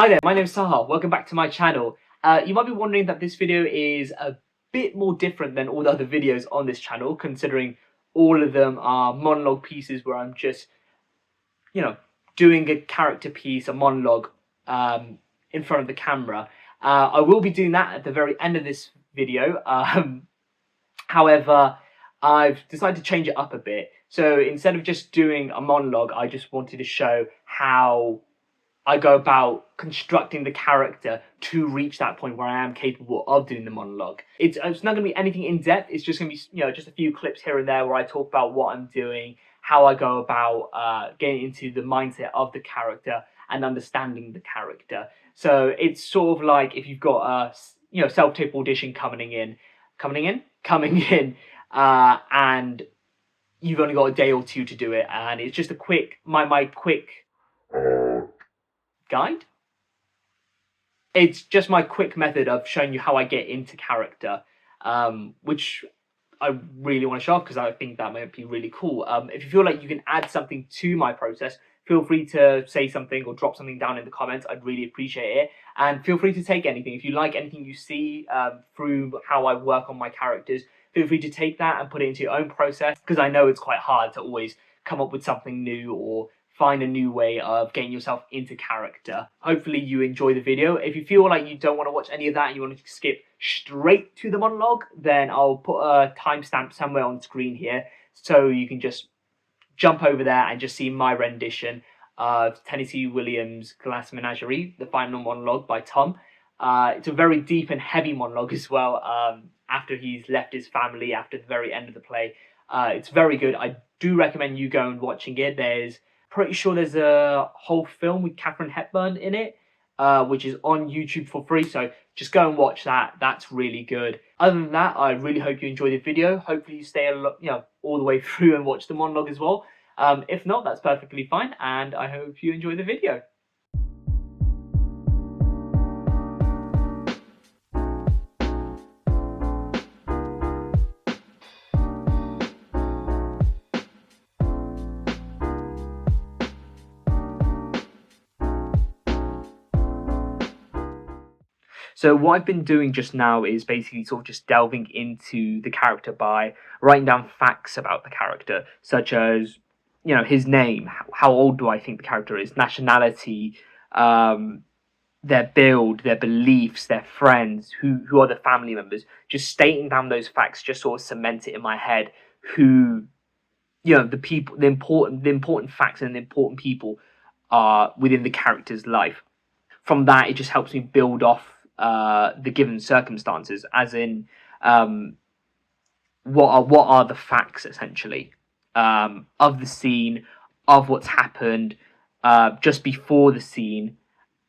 Hi there, my name is Sahar. Welcome back to my channel. You might be wondering that this video is a bit more different than all the other videos on this channel, considering all of them are monologue pieces where I'm just, doing a character piece, a monologue in front of the camera. I will be doing that at the very end of this video. However, I've decided to change it up a bit. So instead of just doing a monologue, I just wanted to show how I go about constructing the character to reach that point where I am capable of doing the monologue. It's not going to be anything in depth. It's just going to be, just a few clips here and there where I talk about what I'm doing, how I go about getting into the mindset of the character and understanding the character. So it's sort of like if you've got a, self-tape audition coming in, and you've only got a day or two to do it, and it's just a quick, my quick guide. It's just my quick method of showing you how I get into character, which I really want to show off because I think that might be really cool. If you feel like you can add something to my process, feel free to say something or drop something down in the comments. I'd really appreciate it. And feel free to take anything. If you like anything you see through how I work on my characters, feel free to take that and put it into your own process, because I know it's quite hard to always come up with something new or find a new way of getting yourself into character. Hopefully you enjoy the video. If you feel like you don't want to watch any of that and you want to skip straight to the monologue, then I'll put a timestamp somewhere on screen here so you can just jump over there and just see my rendition of Tennessee Williams' Glass Menagerie, the final monologue by Tom. It's a very deep and heavy monologue as well, after he's left his family after the very end of the play. It's very good. I do recommend you go and watching it. Pretty sure there's a whole film with Katharine Hepburn in it, which is on YouTube for free, so just go and watch that. That's really good. Other than that, I really hope you enjoy the video. Hopefully you stay all the way through and watch the monologue as well. If not, that's perfectly fine, and I hope you enjoy the video. So what I've been doing just now is basically sort of just delving into the character by writing down facts about the character, such as, his name, how old do I think the character is, nationality, their build, their beliefs, their friends, who are the family members. Just stating down those facts just sort of cement it in my head who, the important facts and the important people are within the character's life. From that, it just helps me build off the given circumstances, as in what are the facts essentially of the scene, of what's happened just before the scene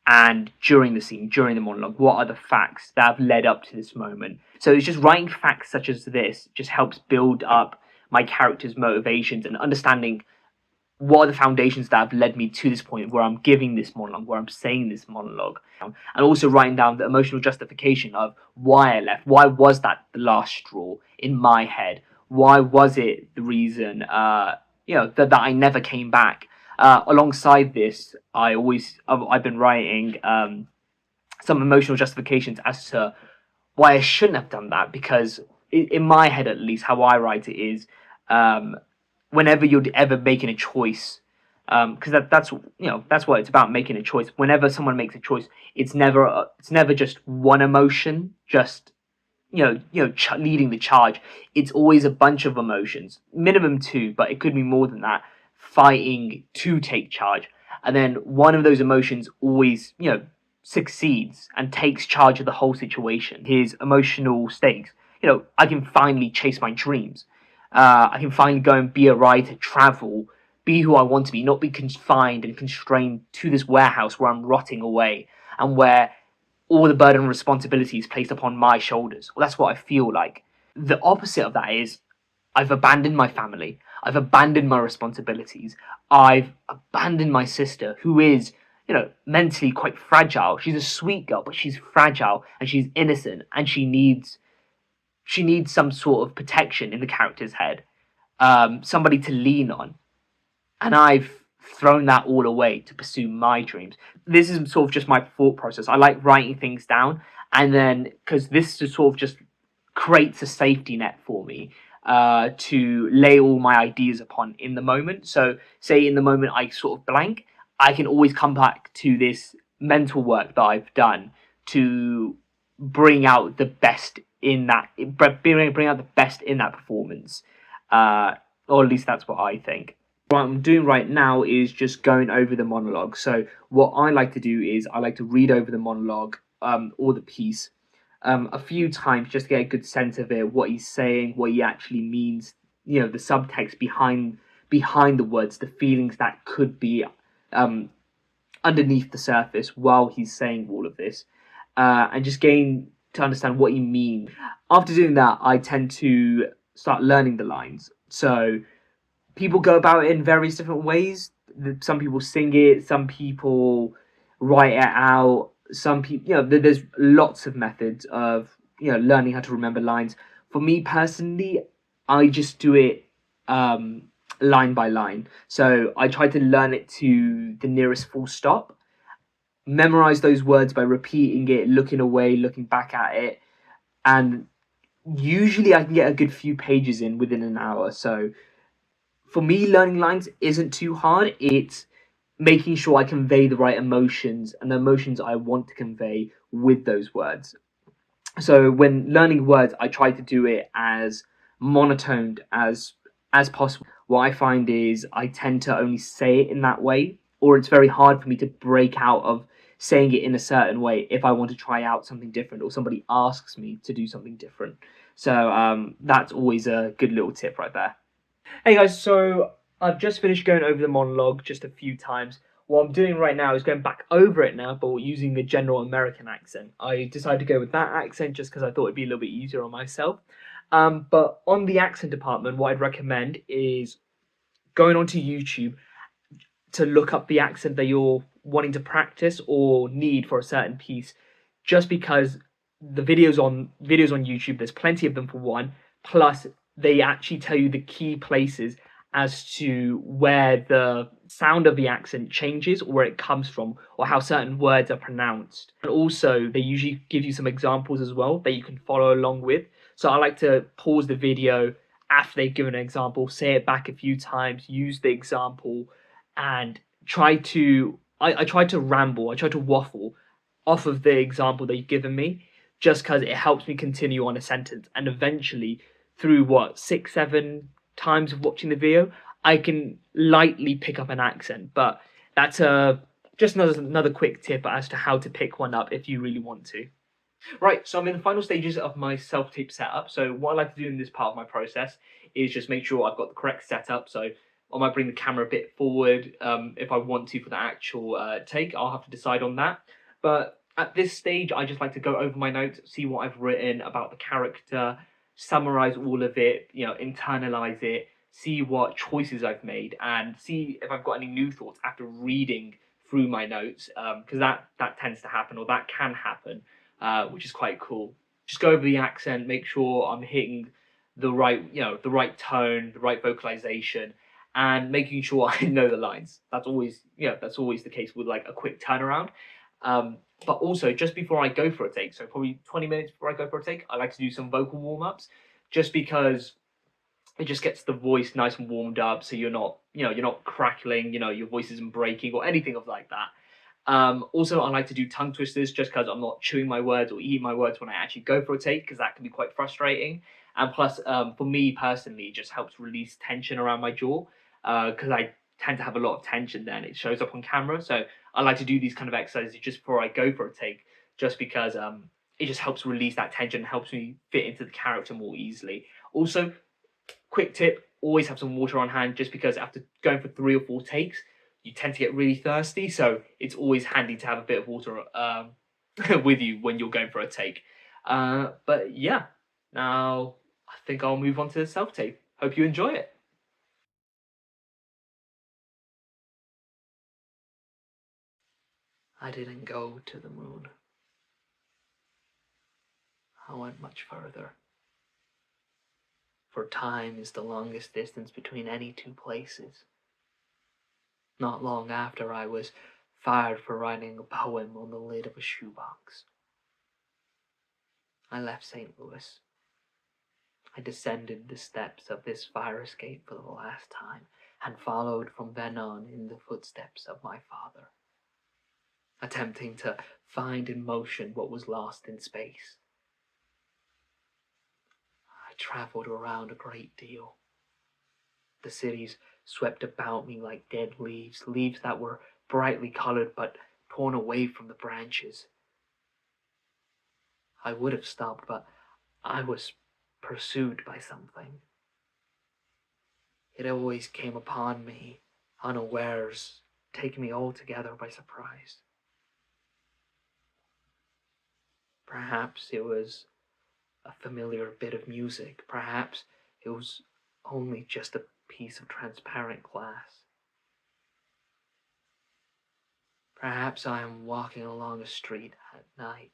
and during the monologue. What are the facts that have led up to this moment? So it's just writing facts such as this just helps build up my character's motivations and understanding what are the foundations that have led me to this point where I'm giving this monologue, where I'm saying this monologue, and also writing down the emotional justification of why I left. Why was that the last straw in my head? Why was it the reason, that I never came back? Alongside this, I've been writing some emotional justifications as to why I shouldn't have done that, because in my head, at least, how I write it is, whenever you're ever making a choice, because that's what it's about, making a choice. Whenever someone makes a choice, it's never just one emotion, just leading the charge. It's always a bunch of emotions, minimum two, but it could be more than that, fighting to take charge. And then one of those emotions always succeeds and takes charge of the whole situation. His emotional stakes. I can finally chase my dreams. I can finally go and be a writer, travel, be who I want to be, not be confined and constrained to this warehouse where I'm rotting away and where all the burden and responsibility is placed upon my shoulders. Well, that's what I feel like. The opposite of that is I've abandoned my family. I've abandoned my responsibilities. I've abandoned my sister, who is, mentally quite fragile. She's a sweet girl, but she's fragile and she's innocent, and she needs some sort of protection in the character's head, somebody to lean on. And I've thrown that all away to pursue my dreams. This is sort of just my thought process. I like writing things down, and then because this just sort of just creates a safety net for me to lay all my ideas upon in the moment. So, say in the moment I sort of blank, I can always come back to this mental work that I've done to bring out the best in that, bring out the best in that performance, or at least that's what I think. What I'm doing right now is just going over the monologue. So what I like to do is I like to read over the monologue, or the piece, a few times just to get a good sense of it, what he's saying, what he actually means, the subtext behind the words, the feelings that could be um, underneath the surface while he's saying all of this, and just getting to understand what he means. After doing that, I tend to start learning the lines. So people go about it in various different ways. Some people sing it, some people write it out, some people, there's lots of methods of, learning how to remember lines. For me personally, I just do it line by line. So I try to learn it to the nearest full stop, memorize those words by repeating it, looking away, looking back at it, and usually I can get a good few pages in within an hour. So for me, learning lines isn't too hard. It's making sure I convey the right emotions and the emotions I want to convey with those words. So when learning words, I try to do it as monotoned as possible. What I find is I tend to only say it in that way, or it's very hard for me to break out of saying it in a certain way if I want to try out something different or somebody asks me to do something different. So that's always a good little tip right there. Hey guys, so I've just finished going over the monologue just a few times. What I'm doing right now is going back over it now, but using the general American accent. I decided to go with that accent just because I thought it'd be a little bit easier on myself. But on the accent department, what I'd recommend is going onto YouTube to look up the accent that you're wanting to practice or need for a certain piece, just because the videos on YouTube, there's plenty of them for one. Plus, they actually tell you the key places as to where the sound of the accent changes or where it comes from or how certain words are pronounced. And also, they usually give you some examples as well that you can follow along with. So I like to pause the video after they've given an example, say it back a few times, use the example, and I try to ramble, I try to waffle off of the example that you've given me, just because it helps me continue on a sentence. And eventually, through what, 6, 7 times of watching the video, I can lightly pick up an accent. But that's just another quick tip as to how to pick one up if you really want to. Right, so I'm in the final stages of my self-tape setup. So what I like to do in this part of my process is just make sure I've got the correct setup. So I might bring the camera a bit forward if I want to for the actual take. I'll have to decide on that. But at this stage, I just like to go over my notes, see what I've written about the character, summarize all of it, internalize it, see what choices I've made, and see if I've got any new thoughts after reading through my notes, because that tends to happen, or that can happen, which is quite cool. Just go over the accent, make sure I'm hitting the right, the right tone, the right vocalization, and making sure I know the lines. That's always the case with like a quick turnaround. But also, just before I go for a take, so probably 20 minutes before I go for a take, I like to do some vocal warm ups, just because it just gets the voice nice and warmed up, so you're not crackling, your voice isn't breaking or anything of like that. Also, I like to do tongue twisters just because I'm not chewing my words or eating my words when I actually go for a take, because that can be quite frustrating. And plus, for me personally, it just helps release tension around my jaw, because I tend to have a lot of tension then. It shows up on camera. So I like to do these kind of exercises just before I go for a take, just because it just helps release that tension, helps me fit into the character more easily. Also, quick tip, always have some water on hand, just because after going for 3 or 4 takes, you tend to get really thirsty. So it's always handy to have a bit of water with you when you're going for a take. But yeah, now I think I'll move on to the self tape. Hope you enjoy it. I didn't go to the moon. I went much further. For time is the longest distance between any two places. Not long after, I was fired for writing a poem on the lid of a shoebox. I left St. Louis. I descended the steps of this fire escape for the last time, and followed from then on in the footsteps of my father, attempting to find in motion what was lost in space. I traveled around a great deal. The cities swept about me like dead leaves, leaves that were brightly colored but torn away from the branches. I would have stopped, but I was pursued by something. It always came upon me unawares, taking me altogether by surprise. Perhaps it was a familiar bit of music. Perhaps it was only just a piece of transparent glass. Perhaps I am walking along a street at night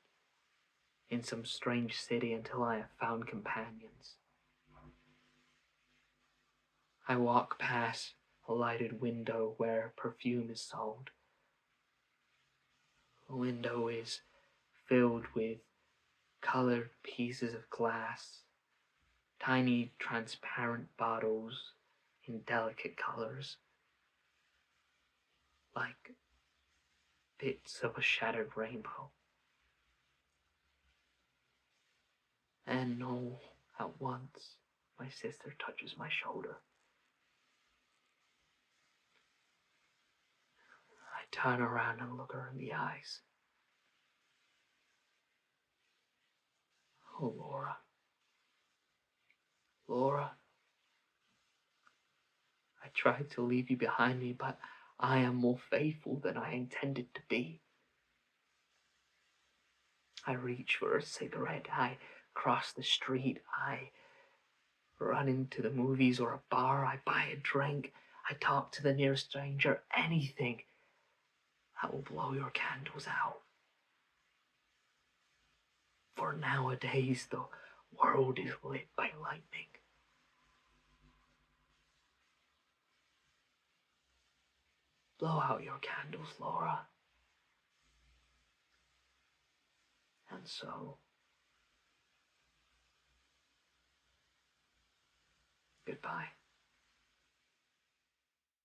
in some strange city until I have found companions. I walk past a lighted window where perfume is sold. The window is filled with colored pieces of glass, tiny transparent bottles in delicate colors, like bits of a shattered rainbow. And all at once, my sister touches my shoulder. I turn around and look her in the eyes. Oh, Laura. Laura, I tried to leave you behind me, but I am more faithful than I intended to be. I reach for a cigarette. I cross the street. I run into the movies or a bar. I buy a drink. I talk to the nearest stranger. Anything that will blow your candles out. For nowadays, the world is lit by lightning. Blow out your candles, Laura. And so, goodbye.